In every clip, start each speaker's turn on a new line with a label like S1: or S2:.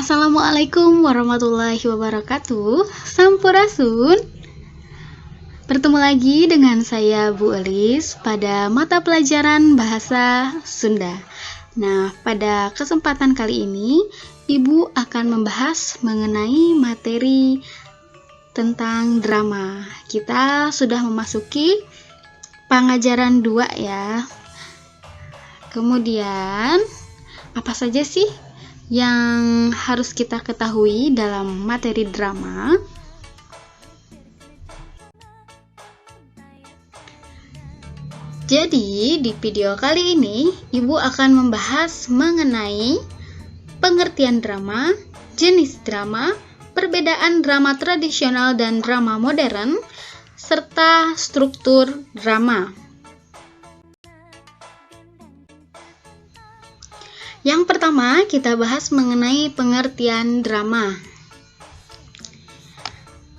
S1: Assalamualaikum warahmatullahi wabarakatuh. Sampurasun. Bertemu lagi dengan saya Bu Elis pada mata pelajaran Bahasa Sunda. Nah, pada kesempatan kali ini Ibu akan membahas mengenai materi tentang drama. Kita sudah memasuki pengajaran 2 ya. Kemudian, apa saja sih yang harus kita ketahui dalam materi drama? Jadi, di video kali ini, Ibu akan membahas mengenai pengertian drama, jenis drama, perbedaan drama tradisional dan drama modern, serta struktur drama. Yang pertama, kita bahas mengenai pengertian drama.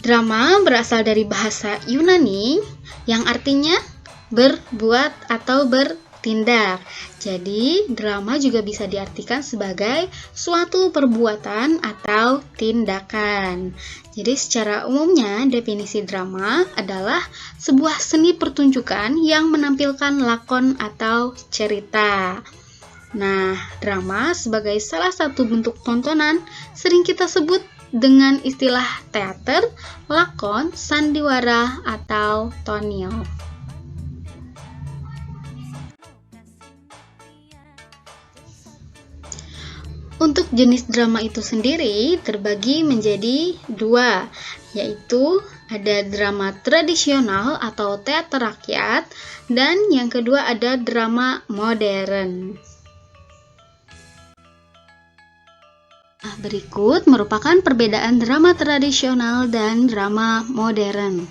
S1: Drama berasal dari bahasa Yunani yang artinya berbuat atau bertindak. Jadi, drama juga bisa diartikan sebagai suatu perbuatan atau tindakan. Jadi, secara umumnya, definisi drama adalah sebuah seni pertunjukan yang menampilkan lakon atau cerita. Nah, drama sebagai salah satu bentuk tontonan sering kita sebut dengan istilah teater, lakon, sandiwara, atau tonil. Untuk jenis drama itu sendiri terbagi menjadi 2, yaitu ada drama tradisional atau teater rakyat, dan yang kedua ada drama modern. Berikut merupakan perbedaan drama tradisional dan drama modern.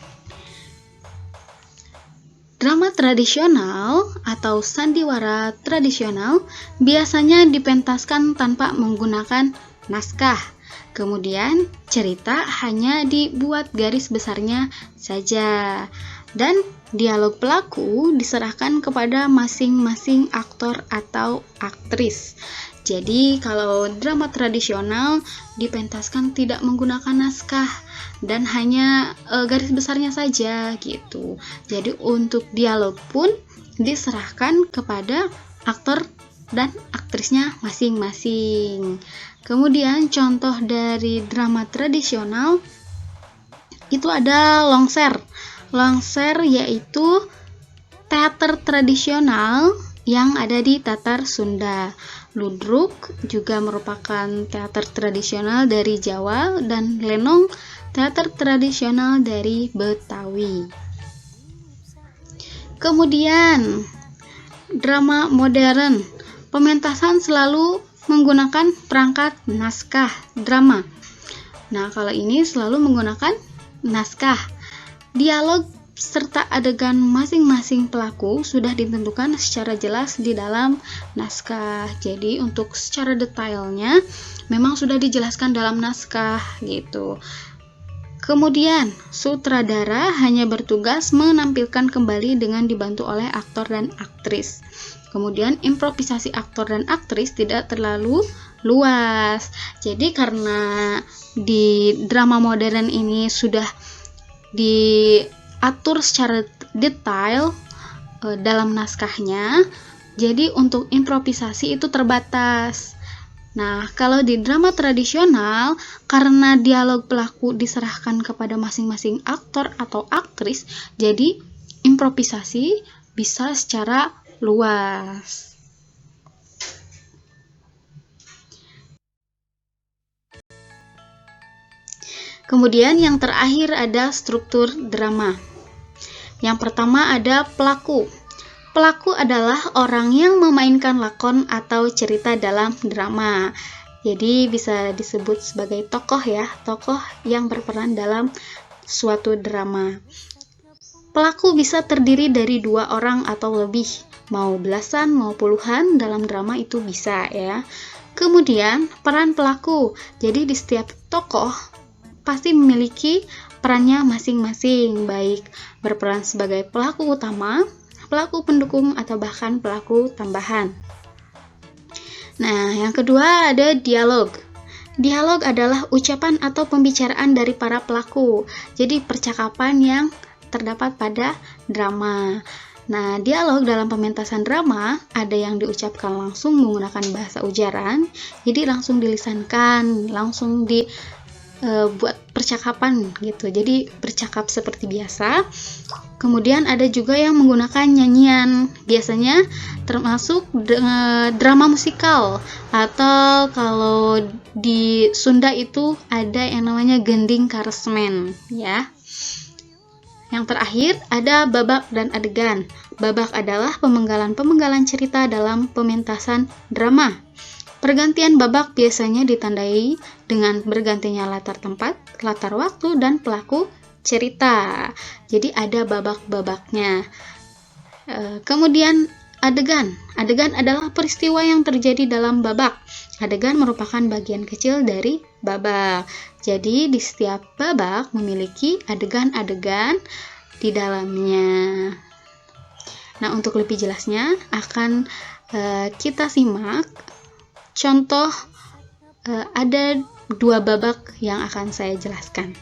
S1: Drama tradisional atau sandiwara tradisional biasanya dipentaskan tanpa menggunakan naskah. Kemudian cerita hanya dibuat garis besarnya saja. Dan dialog pelaku diserahkan kepada masing-masing aktor atau aktris. Jadi kalau drama tradisional dipentaskan tidak menggunakan naskah dan hanya garis besarnya saja gitu. Jadi untuk dialog pun diserahkan kepada aktor dan aktrisnya masing-masing. Kemudian contoh dari drama tradisional itu ada longser. Longser yaitu teater tradisional yang ada di Tatar Sunda. Ludruk juga merupakan teater tradisional dari Jawa, dan lenong teater tradisional dari Betawi. Kemudian drama modern, pementasan selalu menggunakan perangkat naskah drama. Nah, kalau ini selalu menggunakan naskah. Dialog serta adegan masing-masing pelaku sudah ditentukan secara jelas di dalam naskah. Jadi untuk secara detailnya memang sudah dijelaskan dalam naskah gitu. Kemudian sutradara hanya bertugas menampilkan kembali dengan dibantu oleh aktor dan aktris. Kemudian improvisasi aktor dan aktris tidak terlalu luas. Jadi karena di drama modern ini sudah diatur secara detail dalam naskahnya, jadi untuk improvisasi itu terbatas. Nah, kalau di drama tradisional, karena dialog pelaku diserahkan kepada masing-masing aktor atau aktris, jadi improvisasi bisa secara luas. Kemudian yang terakhir ada struktur drama. Yang pertama ada pelaku. Pelaku adalah orang yang memainkan lakon atau cerita dalam drama. Jadi bisa disebut sebagai tokoh ya, tokoh yang berperan dalam suatu drama. Pelaku bisa terdiri dari 2 orang atau lebih, mau belasan mau puluhan dalam drama itu bisa ya. Kemudian peran pelaku. Jadi di setiap tokoh pasti memiliki perannya masing-masing, baik berperan sebagai pelaku utama, pelaku pendukung, atau bahkan pelaku tambahan. Nah, yang kedua ada dialog. Dialog adalah ucapan atau pembicaraan dari para pelaku. Jadi percakapan yang terdapat pada drama. Nah, dialog dalam pementasan drama ada yang diucapkan langsung menggunakan bahasa ujaran, jadi langsung dilisankan, langsung buat percakapan gitu. Jadi bercakap seperti biasa. Kemudian ada juga yang menggunakan nyanyian, biasanya termasuk drama musikal, atau kalau di Sunda itu ada yang namanya gending karesmen ya. Yang terakhir ada babak dan adegan. Babak adalah pemenggalan-pemenggalan cerita dalam pementasan drama. Pergantian babak biasanya ditandai dengan bergantinya latar tempat, latar waktu, dan pelaku cerita. Jadi ada babak-babaknya. Kemudian adegan. Adegan adalah peristiwa yang terjadi dalam babak. Adegan merupakan bagian kecil dari babak. Jadi di setiap babak memiliki adegan-adegan di dalamnya. Nah, untuk lebih jelasnya akan kita simak contoh ada 2 babak yang akan saya jelaskan.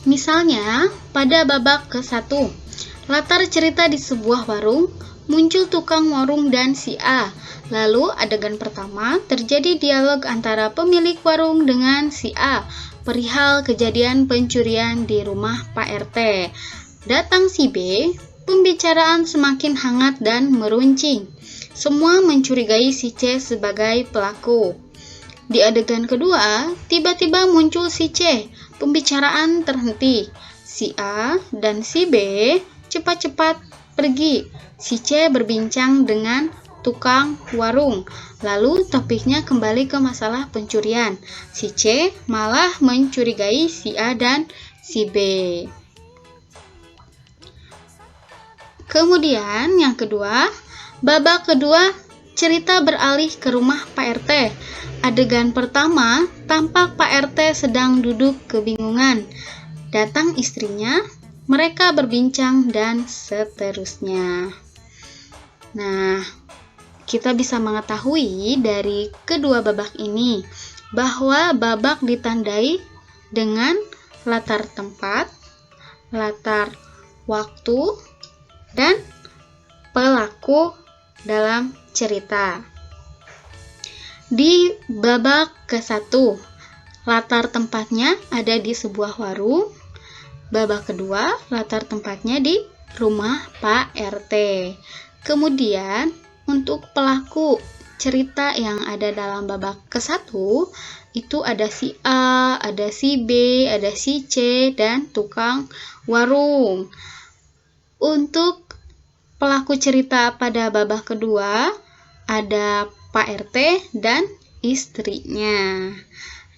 S1: Misalnya, pada babak ke-1, latar cerita di sebuah warung, muncul tukang warung dan si A. Lalu, adegan pertama terjadi dialog antara pemilik warung dengan si A, perihal kejadian pencurian di rumah Pak RT. Datang si B, pembicaraan semakin hangat dan meruncing. Semua mencurigai si C sebagai pelaku. Di adegan kedua, tiba-tiba muncul si C. Pembicaraan terhenti. Si A dan si B cepat-cepat pergi. Si C berbincang dengan tukang warung. Lalu topiknya kembali ke masalah pencurian. Si C malah mencurigai si A dan si B. Kemudian yang kedua, babak kedua, cerita beralih ke rumah Pak RT. Adegan pertama, tampak Pak RT sedang duduk kebingungan. Datang istrinya, mereka berbincang dan seterusnya. Nah, kita bisa mengetahui dari kedua babak ini bahwa babak ditandai dengan latar tempat, latar waktu, dan pelaku dalam cerita. Di babak ke-1, latar tempatnya ada di sebuah warung. Babak kedua, latar tempatnya di rumah Pak RT. Kemudian, untuk pelaku cerita yang ada dalam babak ke-1, itu ada si A, ada si B, ada si C, dan tukang warung. Untuk pelaku cerita pada babak kedua, ada Pak RT dan istrinya.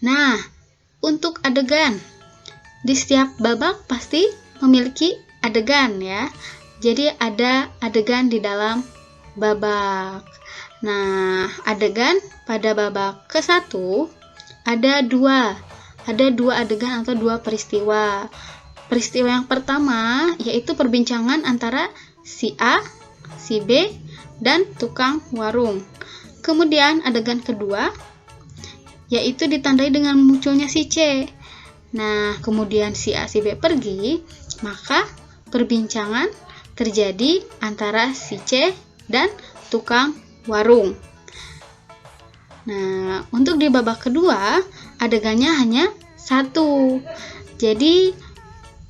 S1: Nah, untuk adegan, di setiap babak pasti memiliki adegan ya. Jadi ada adegan di dalam babak. Nah, adegan pada babak ke-1 ada dua adegan atau 2 peristiwa. Peristiwa yang pertama yaitu perbincangan antara si A, si B, dan tukang warung. Kemudian adegan kedua yaitu ditandai dengan munculnya si C. Nah, kemudian si A, si B pergi, maka perbincangan terjadi antara si C dan tukang warung. Nah, untuk di babak kedua adegannya hanya 1. Jadi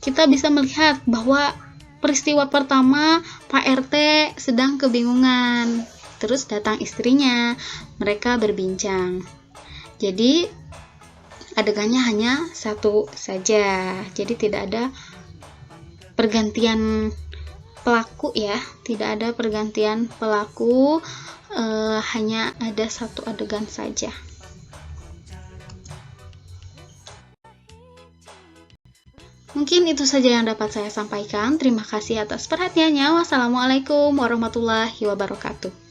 S1: kita bisa melihat bahwa peristiwa pertama Pak RT sedang kebingungan. Terus datang istrinya, mereka berbincang. Jadi adegannya hanya 1 saja. Jadi tidak ada pergantian pelaku ya, tidak ada pergantian pelaku, hanya ada 1 adegan saja. Mungkin itu saja yang dapat saya sampaikan. Terima kasih atas perhatiannya. Wassalamualaikum warahmatullahi wabarakatuh.